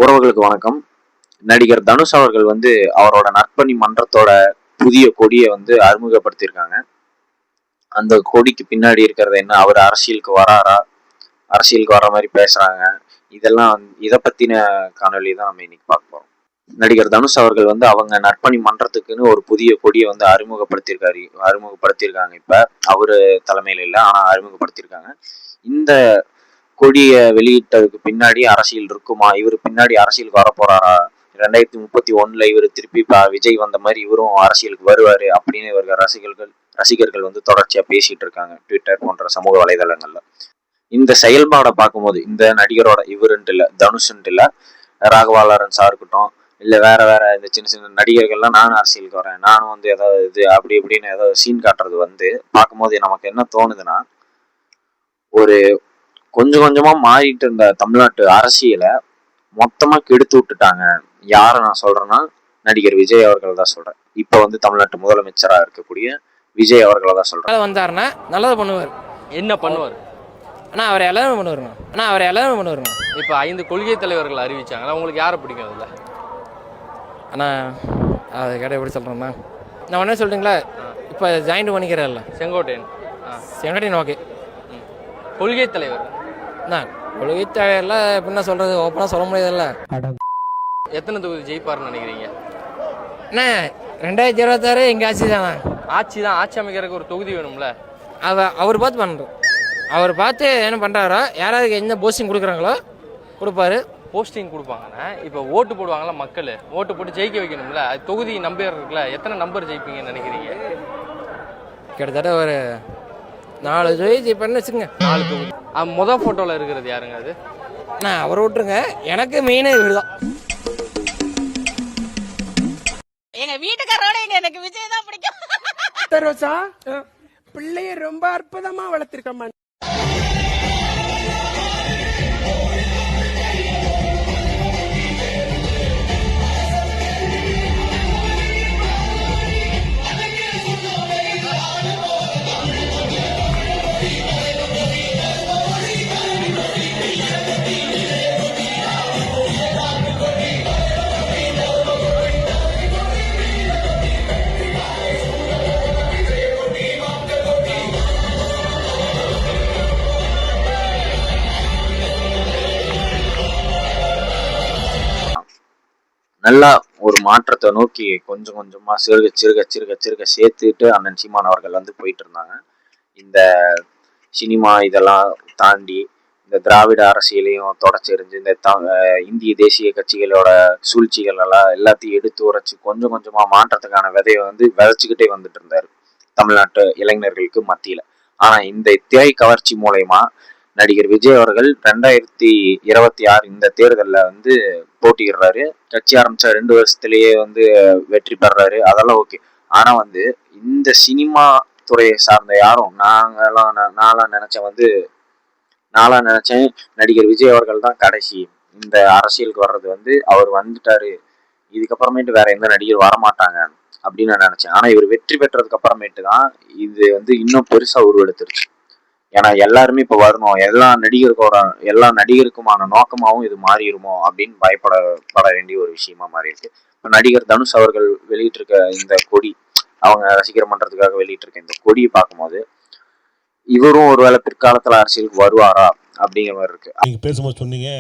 உறவுகளுக்கு வணக்கம். நடிகர் தனுஷ் அவர்கள் அவரோட நற்பணி மன்றத்தோட புதிய கொடியை அறிமுகப்படுத்தியிருக்காங்க. அந்த கொடிக்கு பின்னாடி இருக்கிறது என்ன, அவர் அரசியலுக்கு வராரா, அரசியலுக்கு வர மாதிரி பேசுறாங்க, இதெல்லாம் இதை பத்தின காணொலி தான் நம்ம இன்னைக்கு பார்க்க போறோம். நடிகர் தனுஷ் அவர்கள் அவங்க நற்பணி மன்றத்துக்குன்னு ஒரு புதிய கொடியை அறிமுகப்படுத்தியிருக்காங்க. இப்ப அவரு தலைமையில இல்லை, ஆனா அறிமுகப்படுத்தியிருக்காங்க. இந்த கொடியை வெளியிட்டதுக்கு பின்னாடி அரசியல் இருக்குமா, இவர் பின்னாடி அரசியலுக்கு வர போறாரா, 2031 இவர் திருப்பி விஜய் வந்த மாதிரி இவரும் அரசியலுக்கு வருவாரு அப்படின்னு இவர்கள் ரசிகர்கள் தொடர்ச்சியா பேசிட்டு இருக்காங்க ட்விட்டர் போன்ற சமூக வலைதளங்கள்ல. இந்த செயல்பாடை பார்க்கும்போது இந்த நடிகரோட இவருன்ட்டு இல்ல, தனுஷ்ன்ட்டு இல்ல, ராகவா லாரன்ஸா இருக்கட்டும், இல்ல வேற இந்த சின்ன சின்ன நடிகர்கள்லாம் நானும் அரசியலுக்கு வரேன், நானும் ஏதாவது இது அப்படி இப்படின்னு ஏதாவது சீன் காட்டுறது பார்க்கும்போது நமக்கு என்ன தோணுதுன்னா, ஒரு கொஞ்சம் கொஞ்சமா மாறிட்டு இருந்த தமிழ்நாட்டு அரசியலை மொத்தமா கெடுத்து விட்டுட்டாங்க. யார நான் சொல்றேன்னா நடிகர் விஜய் அவர்கள் தான் சொல்றேன். இப்ப தமிழ்நாட்டு முதலமைச்சரா இருக்கக்கூடிய விஜய் அவர்களை தான் சொல்றேன். வந்தாருன்னா நல்லது பண்ணுவார். என்ன பண்ணுவார்? அவர் எல்லாரும் பண்ணுவாருங்க. இப்போ 5 கொள்கை தலைவர்கள் அறிவிச்சாங்களா, உங்களுக்கு யாரை பிடிக்கும் அதுல? அதை கேட்ட எப்படி சொல்றேன்னா, நான் உடனே சொல்றீங்களா, இப்போ ஜாயிண்ட் பண்ணிக்கிறேன்ல செங்கோட்டையன் ஓகே. கொள்கை தலைவர் கொள்கை தலைவர்லாம் எப்படின்னா சொல்றது, ஓப்பனா சொல்ல முடியாதுல்ல. எத்தனை தொகுதி ஜெயிப்பாருன்னு நினைக்கிறீங்க? 2026 எங்க ஆட்சி தானே. ஆட்சி அமைக்கிறதுக்கு ஒரு தொகுதி வேணும்ல. அவர் பார்த்து பண்ணுறோம். அவர் பார்த்து என்ன பண்ணுறாரோ, யாராவது என்ன போஸ்டிங் கொடுக்குறாங்களோ கொடுப்பாரு. போஸ்டிங் கொடுப்பாங்கண்ணா. இப்போ ஓட்டு போடுவாங்களா மக்கள், ஓட்டு போட்டு ஜெயிக்க வைக்கணும்ல. அது தொகுதி நம்பர் இருக்குல்ல, எத்தனை நம்பர் ஜெயிப்பீங்கன்னு நினைக்கிறீங்க? கிட்டத்தட்ட ஒரு 4 தொகுதி ஜெயிப்பாருன்னு வச்சுக்கோங்க. 4 தொகுதி. மொதல் ஃபோட்டோவில் இருக்கிறது யாருங்க அது? அவரை விட்டுருங்க, எனக்கு மெயினே இவர் தான். எங்க வீட்டுக்காரோட எனக்கு விஜய் தான் பிடிக்கும். ரோசா பிள்ளைய ரொம்ப அற்புதமா வளர்த்திருக்கம்மா. நல்லா ஒரு மாற்றத்தை நோக்கி கொஞ்சம் கொஞ்சமா சிறுக சேர்த்துட்டு அண்ணன் சீமான் அவர்கள் போயிட்டு இருந்தாங்க. இந்த சினிமா இதெல்லாம் தாண்டி இந்த திராவிட அரசியலையும் தொடச்செறிஞ்சு இந்த இந்திய தேசிய கட்சிகளோட சூழ்ச்சிகள் எல்லாத்தையும் எடுத்து உரைச்சு கொஞ்சம் கொஞ்சமா மாற்றத்துக்கான விதையை விதைச்சுக்கிட்டே வந்துட்டு இருந்தாரு தமிழ்நாட்டு இளைஞர்களுக்கு மத்தியில. ஆனா இந்த திரை கவர்ச்சி மூலயமா நடிகர் விஜய் அவர்கள் 2026 இந்த தேர்தலில் போட்டியிடுறாரு. கட்சி ஆரம்பிச்ச 2 வருஷத்திலேயே வெற்றி பெறாரு. அதெல்லாம் ஓகே. ஆனா இந்த சினிமா துறையை சார்ந்த யாரும் நான்லாம் நினைச்சேன் நடிகர் விஜய் அவர்கள் தான் கடைசி இந்த அரசியலுக்கு வர்றது. அவர் வந்துட்டாரு, இதுக்கப்புறமேட்டு வேற எந்த நடிகர் வரமாட்டாங்க அப்படின்னு நான் நினைச்சேன். ஆனா இவர் வெற்றி பெற்றதுக்கு அப்புறமேட்டு தான் இது இன்னும் பெருசா உருவெடுத்துருச்சு. ஏன்னா எல்லாருமே இப்ப வரணும், எல்லா நடிகருக்குமான நோக்கமாவும் இது மாறிடுமோ அப்படின்னு பயப்பட வேண்டிய ஒரு விஷயமா மாறி இருக்கு. இப்ப நடிகர் தனுஷ் அவர்கள் வெளியிட்டிருக்க இந்த கொடி, அவங்க ரசிகர் மன்றத்துக்காக வெளியிட்டிருக்க இந்த கொடியை பார்க்கும்போது இவரும் ஒருவேளை பிற்காலத்துல அரசியலுக்கு வருவாரா அப்படிங்கிற மாதிரி இருக்கு. நீங்க பேசும்போது சொன்னீங்க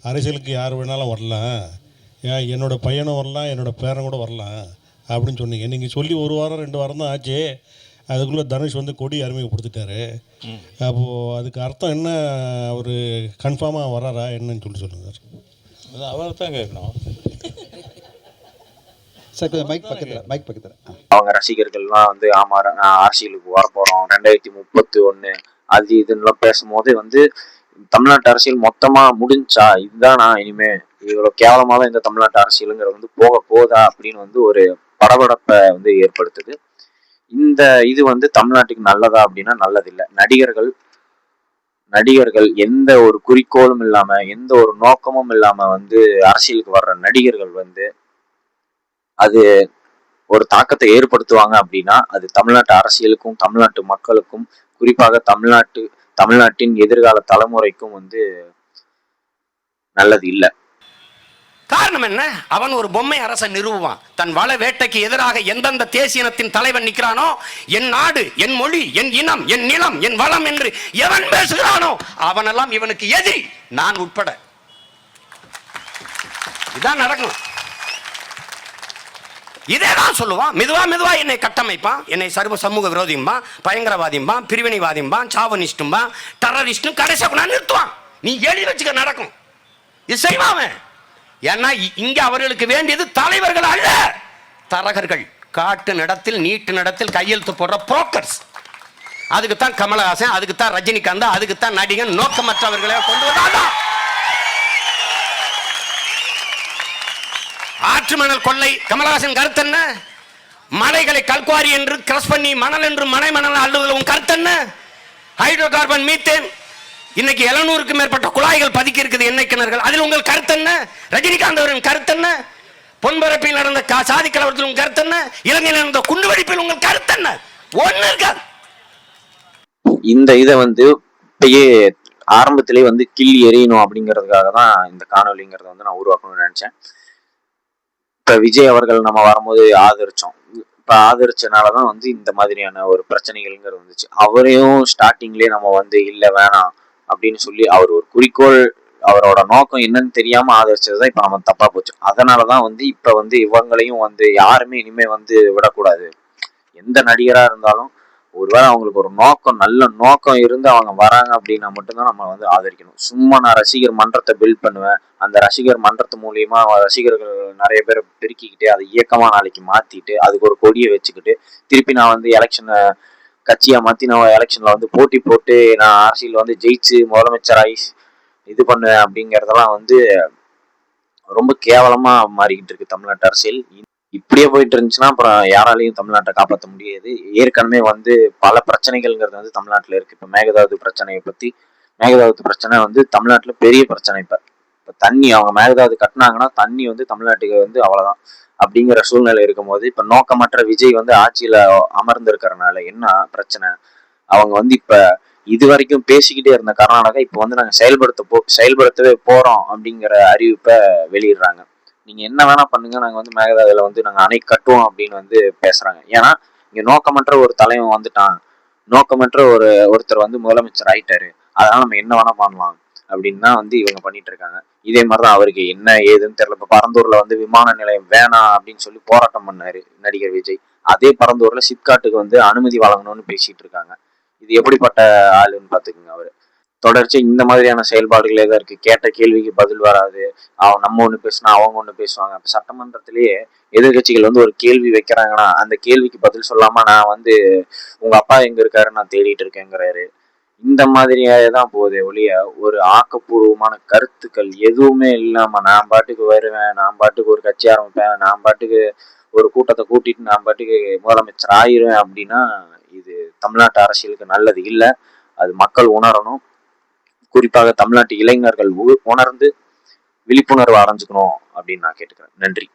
அரசியலுக்கு யார் வேணாலும் வரலாம், என்னோட பையனும் வரலாம், என்னோட பேரன் கூட வரலாம் அப்படின்னு சொன்னீங்க. நீங்க சொல்லி 1 வாரம் 2 வாரம் தான் ஆச்சு, அதுக்குள்ளே தனுஷ் கொடி அறிமுகப்படுத்திட்டாரு. அப்போது அதுக்கு அர்த்தம் என்ன, அவர் கன்ஃபார்மாக வராரா என்னன்னு சொல்லுங்கள் சார். அது அவரை தான் கேட்கணும் சார். மைக் பக்கத்தில் அவங்க ரசிகர்கள்லாம் ஆமா அரசியலுக்கு வரப்போகிறோம் 2031 அது இதுன்னெலாம் பேசும்போது தமிழ்நாட்டு அரசியல் மொத்தமாக முடிஞ்சா, இதுதான் நான் இனிமே இவ்வளோ கேவலமாக தான் இந்த தமிழ்நாட்டு அரசியலுங்கிறது போக போதா அப்படின்னு ஒரு படபடப்பை ஏற்படுத்துது. இந்த இது தமிழ்நாட்டுக்கு நல்லதா அப்படின்னா நல்லதில்லை. நடிகர்கள் எந்த ஒரு குறிக்கோளும் இல்லாம எந்த ஒரு நோக்கமும் இல்லாம அரசியலுக்கு வர்ற நடிகர்கள் அது ஒரு தாக்கத்தை ஏற்படுத்துவாங்க அப்படின்னா அது தமிழ்நாட்டு அரசியலுக்கும் தமிழ்நாட்டு மக்களுக்கும் குறிப்பாக தமிழ்நாட்டின் எதிர்கால தலைமுறைக்கும் நல்லது இல்லை. காரணம் என்ன? அவன் ஒரு பொம்மை அரசன் நிறுவுவான். தன் வள வேட்டைக்கு எதிராக எந்தெந்த தேசியனத்தின் தலைவன் நிற்கிறானோ, என் நாடு, என் மொழி, என் இனம், என் நிலம், என் வளம் என்று எவன் பேசுகிறானோ அவனெல்லாம் இவனுக்கு எதிரி, நான் உட்பட. இதான் நடக்கும். இதேதான் சொல்லுவான். மெதுவா மெதுவா என்னை கட்டமைப்பான், என்னை சர்வ சமூக விரோதியும்பா, பயங்கரவாதியும்பா, பிரிவினைவாதியும்பா, சாவனிஸ்டும்பா, டெரரிஸ்டும் கடைசியாக நிறுத்துவான். நீ எழுதி வச்சுக்க, நடக்கும். இது செய்வான். ஏன்னா இங்க அவர்களுக்கு வேண்டியது தலைவர்கள் அல்ல, தரகர்கள். காட்டு நடத்தில், நீட்டு நடத்தில் கையெழுத்து போடுற புரோக்கர்ஸ். அதுக்குத்தான் கமலஹாசன், அதுக்குத்தான் ரஜினிகாந்த், அதுக்குத்தான் நடிகன் நோக்கமற்றவர்களை கொண்டு வந்தாங்க. ஆற்று மணல் கொள்ளை, கமலஹாசன் கருத்து என்ன? மலைகளை கல்குவாரி என்று கிரஸ் பண்ணி மணல் என்று மலை மணல் அள்ளுவதும் கருத்து என்ன? ஹைட்ரோ கார்பன், மீத்தேன், இன்னைக்கு 700க்கும் மேற்பட்ட குழாய்கள் பதுக்கி இருக்குது எண்ணெய் கிணறுகள். அதில் உங்கள் கருத்து என்ன? ரஜினிகாந்த் அவரின் கருத்து என்ன? பொன்பரப்பில் நடந்த சாதி கலவரத்தில் உங்கள் கருத்து என்ன? இலங்கையில் நடந்த குண்டுவெடிப்பில் உங்கள் கருத்து என்ன? ஒண்ணு இருக்காது. இந்த இதை வந்து இப்பயே ஆரம்பத்திலே வந்து கிள்ளி எறியணும் அப்படிங்கிறதுக்காக தான் இந்த காணொலிங்கிறத வந்து நான் உருவாக்கணும்னு நினைச்சேன். இப்ப விஜய் அவர்கள் நம்ம வரும்போது ஆதரிச்சோம். இப்ப ஆதரிச்சனாலதான் வந்து இந்த மாதிரியான ஒரு பிரச்சனைகள்ங்கிறது வந்துச்சு. அவரையும் ஸ்டார்டிங்லயே நம்ம வந்து இல்ல வேணாம் அப்படின்னு சொல்லி அவர் ஒரு குறிக்கோள், அவரோட நோக்கம் என்னன்னு தெரியாம ஆதரிச்சதுதான் இப்ப நம்ம தப்பா போச்சு. அதனாலதான் வந்து இப்ப வந்து இவங்களையும் வந்து யாருமே இனிமே வந்து விடக்கூடாது. எந்த நடிகரா இருந்தாலும் ஒருவேளை அவங்களுக்கு ஒரு நோக்கம், நல்ல நோக்கம் இருந்து அவங்க வராங்க அப்படின்னா மட்டும்தான் நம்ம வந்து ஆதரிக்கணும். சும்மா நான் ரசிகர் மன்றத்தை பில்ட் பண்ணுவேன், அந்த ரசிகர் மன்றத்து மூலியமா ரசிகர்கள் நிறைய பேரை பெருக்கிக்கிட்டு அதை இயக்கமா நாளைக்கு மாத்திட்டு அதுக்கு ஒரு கொடியை வச்சுக்கிட்டு திருப்பி நான் வந்து எலெக்ஷனை கட்சியா மாத்தி நான் எலெக்ஷன்ல வந்து போட்டி போட்டு நான் அரசியல் வந்து ஜெயிச்சு முதலமைச்சராகி இது பண்ணுவேன் அப்படிங்கறதெல்லாம் வந்து ரொம்ப கேவலமா மாறிக்கிட்டு இருக்கு தமிழ்நாட்டு அரசியல். இப்படியே போயிட்டு இருந்துச்சுன்னா அப்புறம் யாராலையும் தமிழ்நாட்டை காப்பாற்ற முடியாது. ஏற்கனவே வந்து பல பிரச்சனைகள்ங்கிறது வந்து தமிழ்நாட்டில் இருக்கு. இப்போ மேகதாது பிரச்சனையை பத்தி, மேகதாது பிரச்சனை வந்து தமிழ்நாட்டுல பெரிய பிரச்சனை. இப்போ தண்ணி அவங்க மேகதாது கட்டினாங்கன்னா தண்ணி வந்து தமிழ்நாட்டுக்கு வந்து அவ்வளவுதான் அப்படிங்கிற சூழ்நிலை இருக்கும்போது இப்ப நோக்கமற்ற விஜய் வந்து ஆட்சியில அமர்ந்து இருக்கிறனால என்ன பிரச்சனை? அவங்க வந்து இப்ப இது வரைக்கும் பேசிக்கிட்டே இருந்த கர்நாடகா இப்ப வந்து நாங்க செயல்படுத்தவே போறோம் அப்படிங்கிற அறிவிப்பை வெளியிடுறாங்க. நீங்க என்ன வேணா பண்ணுங்க, நாங்க வந்து மேகதாதுல வந்து நாங்க அணை கட்டுவோம் அப்படின்னு வந்து பேசுறாங்க. ஏன்னா இங்க நோக்கமற்ற ஒரு தலைவன் வந்துட்டான், நோக்கமற்ற ஒருத்தர் வந்து முதலமைச்சர் ஆயிட்டாரு, அதனால நம்ம என்ன வேணா பண்ணலாம் அப்படின்னு தான் வந்து இவங்க பண்ணிட்டு இருக்காங்க. இதே மாதிரிதான் அவருக்கு என்ன ஏதுன்னு தெரியல. இப்ப பரந்தூர்ல வந்து விமான நிலையம் வேணாம் அப்படின்னு சொல்லி போராட்டம் பண்ணாரு நடிகர் விஜய். அதே பரந்தூர்ல சிப்காட்டுக்கு வந்து அனுமதி வழங்கணும்னு பேசிட்டு இருக்காங்க. இது எப்படிப்பட்ட ஆளுன்னு பாத்துக்கோங்க. அவரு தொடர்ச்சி இந்த மாதிரியான செயல்பாடுகளே தான் இருக்கு. கேட்ட கேள்விக்கு பதில் வராது. நம்ம ஒண்ணு பேசினா அவங்க ஒண்ணு பேசுவாங்க. இப்ப சட்டமன்றத்திலேயே எதிர்கட்சிகள் வந்து ஒரு கேள்வி வைக்கிறாங்கன்னா அந்த கேள்விக்கு பதில் சொல்லாம நான் வந்து உங்க அப்பா எங்க இருக்காரு நான் தேடிட்டு இருக்கேங்கிறாரு. இந்த மாதிரியே தான் போதே ஒழிய ஒரு ஆக்கப்பூர்வமான கருத்துக்கள் எதுவுமே இல்லாம நான் பாட்டுக்கு வருவேன், நான் பாட்டுக்கு ஒரு கட்சி ஆரம்பிப்பேன், நான் பாட்டுக்கு ஒரு கூட்டத்தை கூட்டிட்டு நான் பாட்டுக்கு முதலமைச்சர் ஆயிருவேன் அப்படின்னா இது தமிழ்நாட்டு அரசியலுக்கு நல்லது இல்லை. அது மக்கள் உணரணும். குறிப்பாக தமிழ்நாட்டு இளைஞர்கள் உணர்ந்து விழிப்புணர்வு அடைஞ்சுக்கணும் அப்படின்னு நான் கேட்டுக்கிறேன். நன்றி.